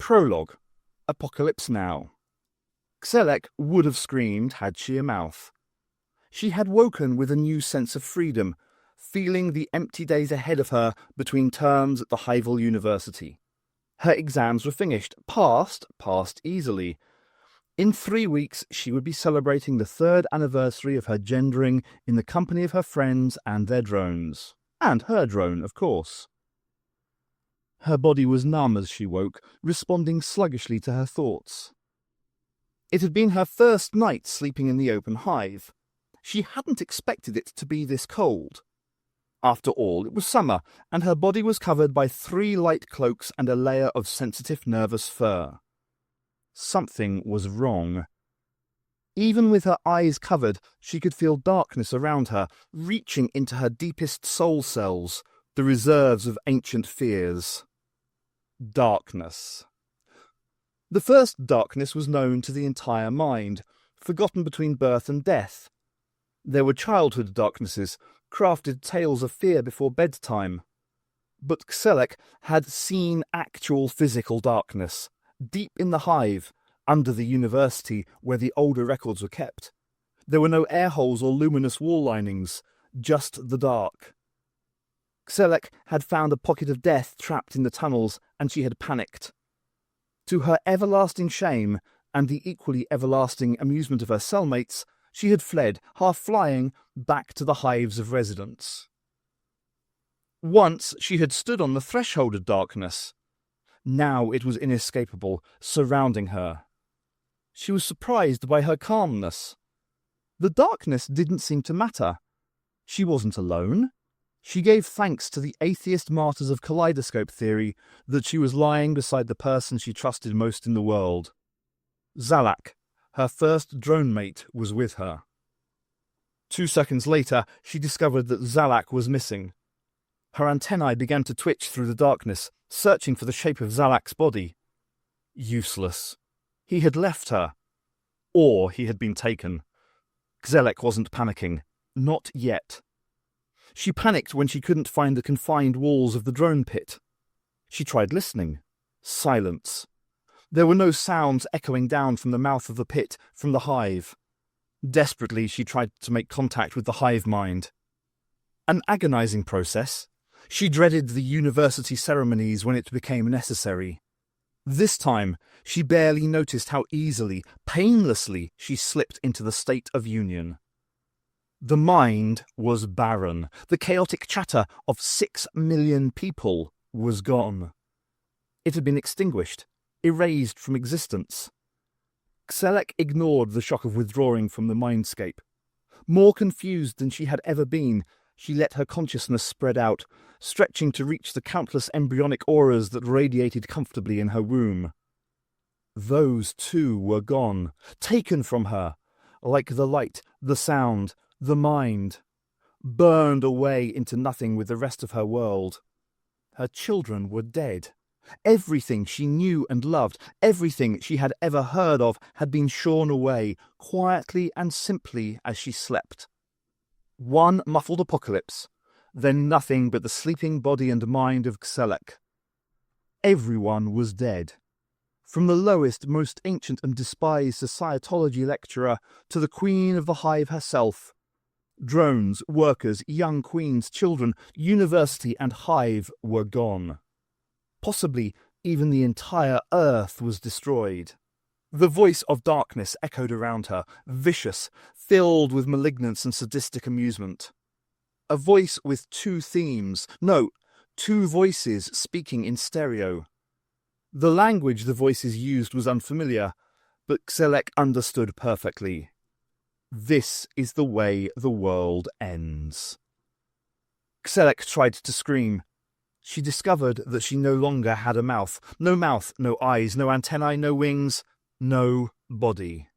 Prologue. Apocalypse Now. Xelek would have screamed had she a mouth. She had woken with a new sense of freedom, feeling the empty days ahead of her between terms at the Hyvel University. Her exams were finished, passed easily. In 3 weeks she would be celebrating the 3rd anniversary of her gendering in the company of her friends and their drones. And her drone, of course. Her body was numb as she woke, responding sluggishly to her thoughts. It had been her first night sleeping in the open hive. She hadn't expected it to be this cold. After all, it was summer, and her body was covered by 3 light cloaks and a layer of sensitive nervous fur. Something was wrong. Even with her eyes covered, she could feel darkness around her, reaching into her deepest soul cells, the reserves of ancient fears. Darkness. The first darkness was known to the entire mind, forgotten between birth and death. There were childhood darknesses, crafted tales of fear before bedtime. But Xelek had seen actual physical darkness, deep in the hive, under the university where the older records were kept. There were no air holes or luminous wall linings, just the dark. Xelek had found a pocket of death trapped in the tunnels, and she had panicked. To her everlasting shame, and the equally everlasting amusement of her cellmates, she had fled, half flying, back to the hives of residence. Once she had stood on the threshold of darkness. Now it was inescapable, surrounding her. She was surprised by her calmness. The darkness didn't seem to matter. She wasn't alone. She gave thanks to the atheist martyrs of kaleidoscope theory that she was lying beside the person she trusted most in the world. Zalak, her first drone mate, was with her. 2 seconds later, she discovered that Zalak was missing. Her antennae began to twitch through the darkness, searching for the shape of Zalak's body. Useless. He had left her. Or he had been taken. Xelek wasn't panicking. Not yet. She panicked when she couldn't find the confined walls of the drone pit. She tried listening. Silence. There were no sounds echoing down from the mouth of the pit, from the hive. Desperately, she tried to make contact with the hive mind. An agonizing process. She dreaded the university ceremonies when it became necessary. This time, she barely noticed how easily, painlessly, she slipped into the state of union. The mind was barren. The chaotic chatter of 6 million people was gone. It had been extinguished, erased from existence. Xelek ignored the shock of withdrawing from the mindscape. More confused than she had ever been, she let her consciousness spread out, stretching to reach the countless embryonic auras that radiated comfortably in her womb. Those too were gone, taken from her, like the light, the sound, the mind, burned away into nothing with the rest of her world. Her children were dead. Everything she knew and loved, everything she had ever heard of, had been shorn away, quietly and simply as she slept. One muffled apocalypse, then nothing but the sleeping body and mind of Xelek. Everyone was dead. From the lowest, most ancient and despised societology lecturer to the queen of the hive herself. Drones, workers, young queens, children, university and hive were gone. Possibly even the entire earth was destroyed. The voice of darkness echoed around her, vicious, filled with malignance and sadistic amusement. A voice with 2 themes, no, 2 voices speaking in stereo. The language the voices used was unfamiliar, but Xelek understood perfectly. This is the way the world ends. Xelek tried to scream. She discovered that she no longer had a mouth. No mouth, no eyes, no antennae, no wings, no body.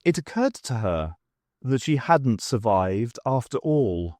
It occurred to her that she hadn't survived after all.